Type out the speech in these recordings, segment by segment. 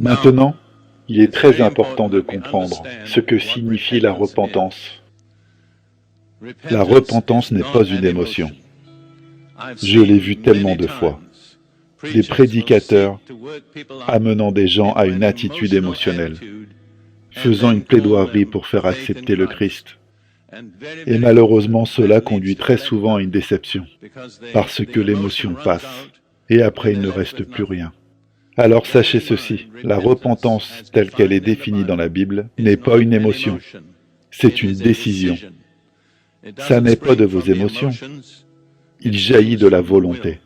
Maintenant, il est très important de comprendre ce que signifie la repentance. La repentance n'est pas une émotion. Je l'ai vu tellement de fois. Des prédicateurs amenant des gens à une attitude émotionnelle, faisant une plaidoirie pour faire accepter le Christ. Et malheureusement, cela conduit très souvent à une déception, parce que l'émotion passe, et après il ne reste plus rien. Alors sachez ceci, la repentance telle qu'elle est définie dans la Bible n'est pas une émotion, c'est une décision. Ça n'est pas de vos émotions, il jaillit de la volonté.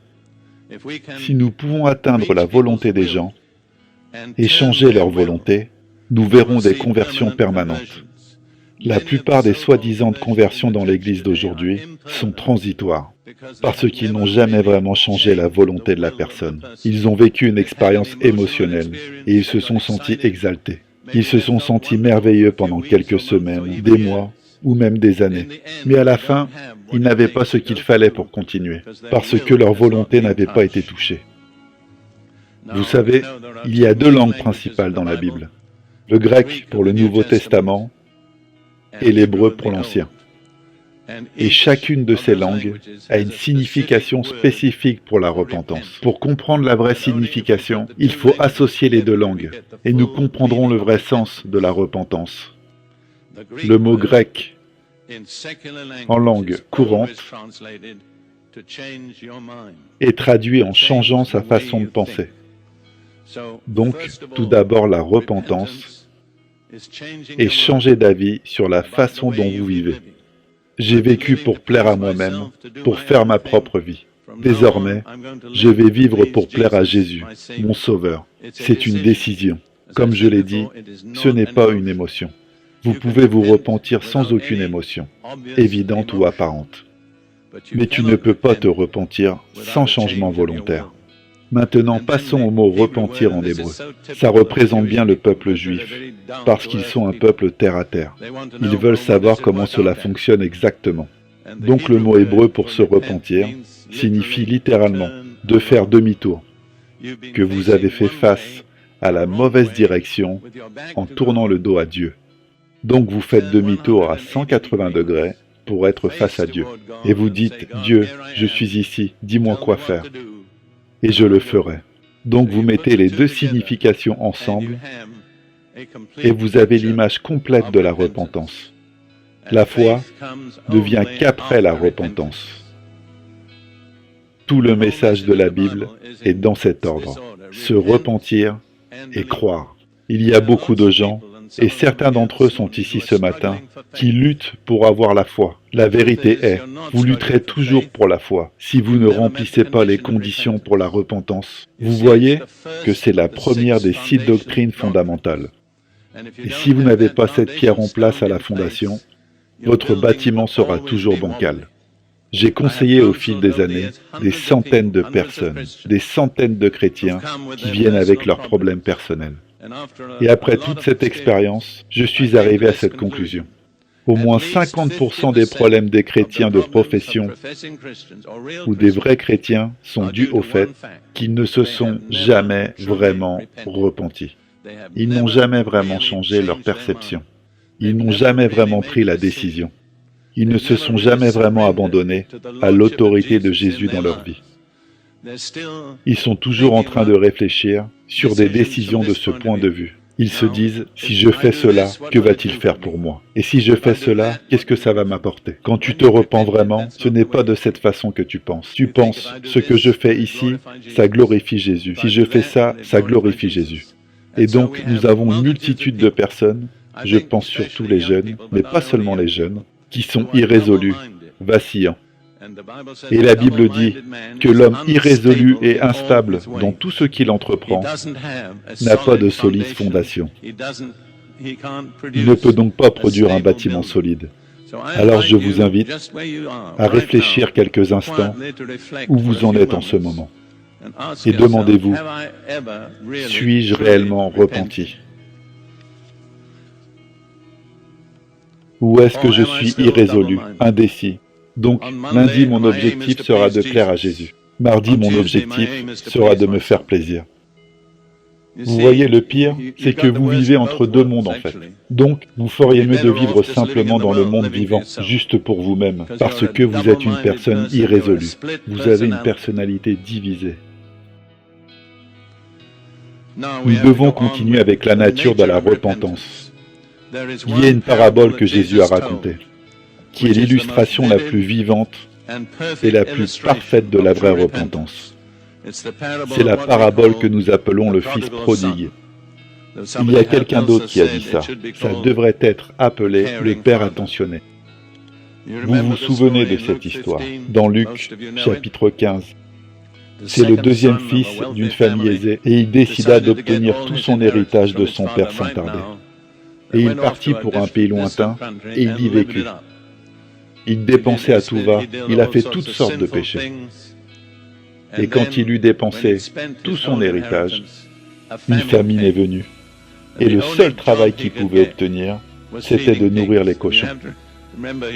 Si nous pouvons atteindre la volonté des gens et changer leur volonté, nous verrons des conversions permanentes. La plupart des soi-disant conversions dans l'Église d'aujourd'hui sont transitoires, parce qu'ils n'ont jamais vraiment changé la volonté de la personne. Ils ont vécu une expérience émotionnelle et ils se sont sentis exaltés. Ils se sont sentis merveilleux pendant quelques semaines, des mois ou même des années. Mais à la fin, ils n'avaient pas ce qu'il fallait pour continuer, parce que leur volonté n'avait pas été touchée. Vous savez, il y a deux langues principales dans la Bible. Le grec pour le Nouveau Testament et l'hébreu pour l'Ancien. Et chacune de ces langues a une signification spécifique pour la repentance. Pour comprendre la vraie signification, il faut associer les deux langues, et nous comprendrons le vrai sens de la repentance. Le mot grec en langue courante est traduit en changeant sa façon de penser. Donc, tout d'abord, la repentance est changer d'avis sur la façon dont vous vivez. J'ai vécu pour plaire à moi-même, pour faire ma propre vie. Désormais, je vais vivre pour plaire à Jésus, mon Sauveur. C'est une décision. Comme je l'ai dit, ce n'est pas une émotion. Vous pouvez vous repentir sans aucune émotion, évidente ou apparente. Mais tu ne peux pas te repentir sans changement volontaire. Maintenant, passons au mot « repentir » en hébreu. Ça représente bien le peuple juif, parce qu'ils sont un peuple terre à terre. Ils veulent savoir comment cela fonctionne exactement. Donc le mot hébreu pour se repentir signifie littéralement « de faire demi-tour », que vous avez fait face à la mauvaise direction en tournant le dos à Dieu. Donc vous faites demi-tour à 180 degrés pour être face à Dieu. Et vous dites « Dieu, je suis ici, dis-moi quoi faire. » Et je le ferai. Donc vous mettez les deux significations ensemble et vous avez l'image complète de la repentance. La foi ne vient qu'après la repentance. Tout le message de la Bible est dans cet ordre. Se repentir et croire. Il y a beaucoup de gens, et certains d'entre eux sont ici ce matin, qui luttent pour avoir la foi. La vérité est, vous lutterez toujours pour la foi, si vous ne remplissez pas les conditions pour la repentance. Vous voyez que c'est la première des 6 doctrines fondamentales. Et si vous n'avez pas cette pierre en place à la fondation, votre bâtiment sera toujours bancal. J'ai conseillé au fil des années des centaines de personnes, des centaines de chrétiens qui viennent avec leurs problèmes personnels. Et après toute cette expérience, je suis arrivé à cette conclusion. Au moins 50% des problèmes des chrétiens de profession ou des vrais chrétiens sont dus au fait qu'ils ne se sont jamais vraiment repentis. Ils n'ont jamais vraiment changé leur perception. Ils n'ont jamais vraiment pris la décision. Ils ne se sont jamais vraiment abandonnés à l'autorité de Jésus dans leur vie. Ils sont toujours en train de réfléchir sur des décisions de ce point de vue. Ils se disent, si je fais cela, que va-t-il faire pour moi? Et si je fais cela, qu'est-ce que ça va m'apporter? Quand tu te repens vraiment, ce n'est pas de cette façon que tu penses. Tu penses, ce que je fais ici, ça glorifie Jésus. Si je fais ça, ça glorifie Jésus. Et donc, nous avons une multitude de personnes, je pense surtout les jeunes, mais pas seulement les jeunes, qui sont irrésolus, vacillants. Et la Bible dit que l'homme irrésolu et instable dans tout ce qu'il entreprend n'a pas de solide fondation. Il ne peut donc pas produire un bâtiment solide. Alors je vous invite à réfléchir quelques instants où vous en êtes en ce moment. Et demandez-vous, suis-je réellement repenti? Ou est-ce que je suis irrésolu, indécis? Donc, lundi, mon objectif sera de plaire à Jésus. Mardi, mon objectif sera de me faire plaisir. Vous voyez, le pire, c'est que vous vivez entre deux mondes en fait. Donc, vous feriez mieux de vivre simplement dans le monde vivant, juste pour vous-même, parce que vous êtes une personne irrésolue. Vous avez une personnalité divisée. Nous devons continuer avec la nature de la repentance. Il y a une parabole que Jésus a racontée, qui est l'illustration la plus vivante et la plus parfaite de la vraie repentance. C'est la parabole que nous appelons le fils prodigue. Il y a quelqu'un d'autre qui a dit ça. Ça devrait être appelé le père attentionné. Vous vous souvenez de cette histoire, dans Luc, chapitre 15. C'est le deuxième fils d'une famille aisée, et il décida d'obtenir tout son héritage de son père sans tarder. Et il partit pour un pays lointain, et il y vécut. Il dépensait à tout va, il a fait toutes sortes de péchés. Et quand il eut dépensé tout son héritage, une famine est venue. Et le seul travail qu'il pouvait obtenir, c'était de nourrir les cochons.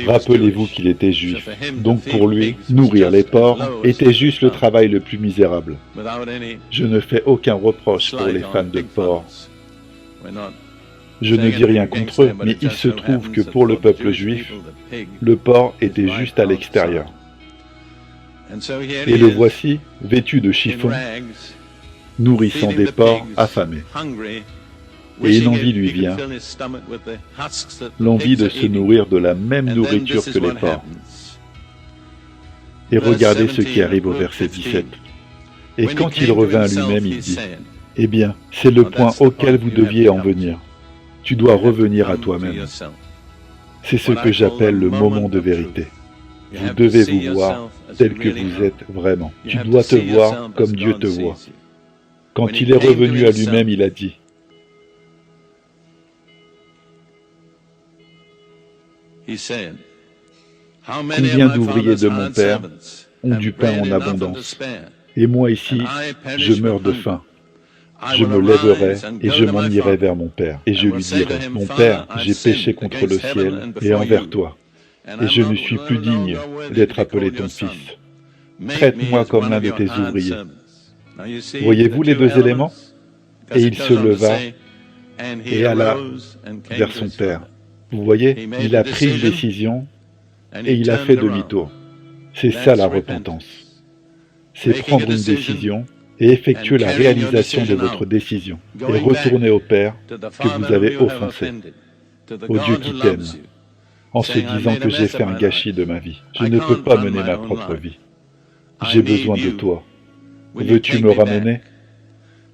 Rappelez-vous qu'il était juif, donc pour lui, nourrir les porcs était juste le travail le plus misérable. Je ne fais aucun reproche pour les fans de porcs. Je ne dis rien contre eux, mais il se trouve que pour le peuple juif, le porc était juste à l'extérieur. Et le voici, vêtu de chiffon, nourrissant des porcs affamés. Et une envie lui vient, l'envie de se nourrir de la même nourriture que les porcs. Et regardez ce qui arrive au verset 17. Et quand il revint à lui-même, il dit, « Eh bien, c'est le point auquel vous deviez en venir. Tu dois revenir à toi-même. » C'est ce que j'appelle le moment de vérité. Vous devez vous voir tel que vous êtes vraiment. Tu dois te voir comme Dieu te voit. Quand il est revenu à lui-même, il a dit, combien d'ouvriers de mon père ont du pain en abondance, et moi ici, je meurs de faim. Je me lèverai et je m'en irai vers mon père, et je lui dirai, mon père, j'ai péché contre le ciel et envers toi, et je ne suis plus digne d'être appelé ton fils. Traite-moi comme l'un de tes ouvriers. Voyez-vous les deux éléments? Et il se leva et alla vers son père. Vous voyez, il a pris une décision et il a fait demi-tour. C'est ça la repentance. C'est prendre une décision et effectuer la réalisation de votre décision et retourner au Père que vous avez offensé, au Dieu qui t'aime, en se disant que j'ai fait un gâchis de ma vie. Je ne peux pas mener ma propre vie. J'ai besoin de toi. Veux-tu me ramener?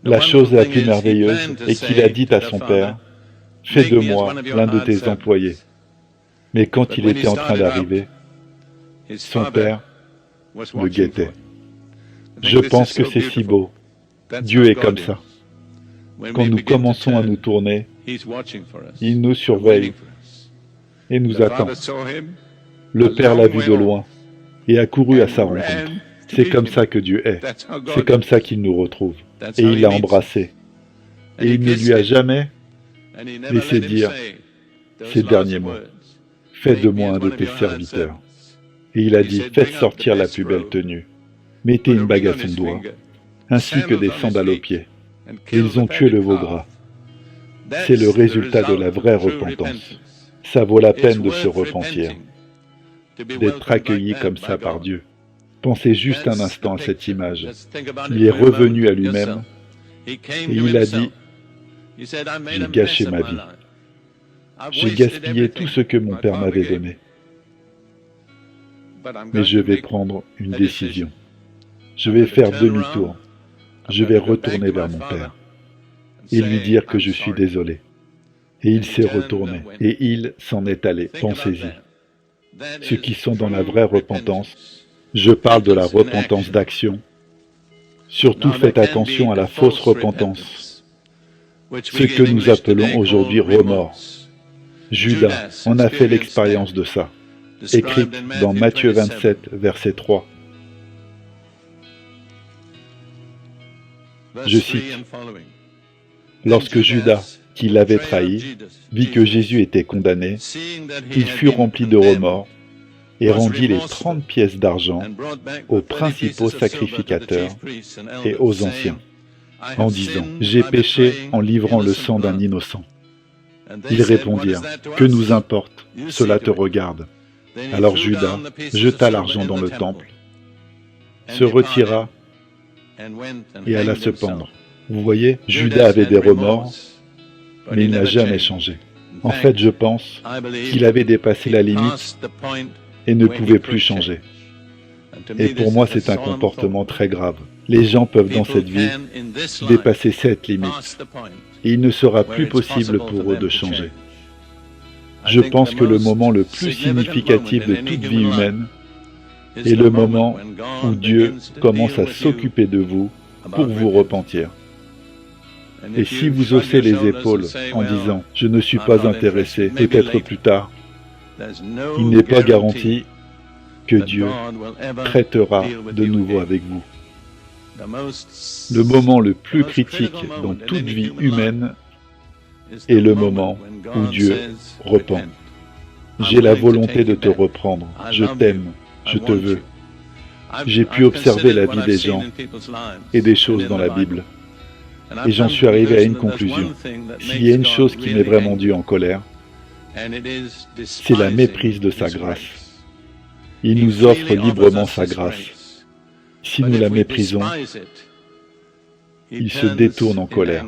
La chose la plus merveilleuse est qu'il a dit à son père, « Fais de moi l'un de tes employés. » Mais quand il était en train d'arriver, son père le guettait. Je pense que c'est si beau. Dieu est comme ça. Quand nous commençons à nous tourner, il nous surveille et nous attend. Le Père l'a vu de loin et a couru à sa rencontre. C'est comme ça que Dieu est. C'est comme ça qu'il nous retrouve. Et il l'a embrassé. Et il ne lui a jamais laissé dire ces derniers mots. « Fais de moi un de tes serviteurs. » Et il a dit, « Faites sortir la plus belle tenue. Mettez une bague à son doigt, ainsi que des sandales aux pieds. » Et ils ont tué le veau gras. C'est le résultat de la vraie repentance. Ça vaut la peine de se repentir, d'être accueilli comme ça par Dieu. Pensez juste un instant à cette image. Il est revenu à lui-même et il a dit, « J'ai gâché ma vie. J'ai gaspillé tout ce que mon Père m'avait donné. Mais je vais prendre une décision. Je vais faire demi-tour. Je vais retourner vers mon Père et lui dire que je suis désolé. » Et il s'est retourné et il s'en est allé. Pensez-y. Ceux qui sont dans la vraie repentance, je parle de la repentance d'action. Surtout faites attention à la fausse repentance, ce que nous appelons aujourd'hui remords. Judas en a fait l'expérience de ça, écrite dans Matthieu 27, verset 3. Je cite, « Lorsque Judas, qui l'avait trahi, vit que Jésus était condamné, il fut rempli de remords et rendit les 30 pièces d'argent aux principaux sacrificateurs et aux anciens, en disant « J'ai péché en livrant le sang d'un innocent ». Ils répondirent « Que nous importe, cela te regarde ». Alors Judas jeta l'argent dans le temple, se retira et alla se pendre. Vous voyez, Judas avait des remords, mais il n'a jamais changé. En fait, je pense qu'il avait dépassé la limite et ne pouvait plus changer. Et pour moi, c'est un comportement très grave. Les gens peuvent dans cette vie dépasser cette limite. Et il ne sera plus possible pour eux de changer. Je pense que le moment le plus significatif de toute vie humaine est le moment où Dieu commence à s'occuper de vous pour vous repentir. Et si vous haussez les épaules en disant « Je ne suis pas intéressé, peut-être plus tard », il n'est pas garanti que Dieu traitera de nouveau avec vous. Le moment le plus critique dans toute vie humaine est le moment où Dieu repent. J'ai la volonté de te reprendre, je t'aime, je te veux. J'ai pu observer la vie des gens et des choses dans la Bible. Et j'en suis arrivé à une conclusion. S'il y a une chose qui met vraiment Dieu en colère, c'est la méprise de sa grâce. Il nous offre librement sa grâce. Si nous la méprisons, il se détourne en colère.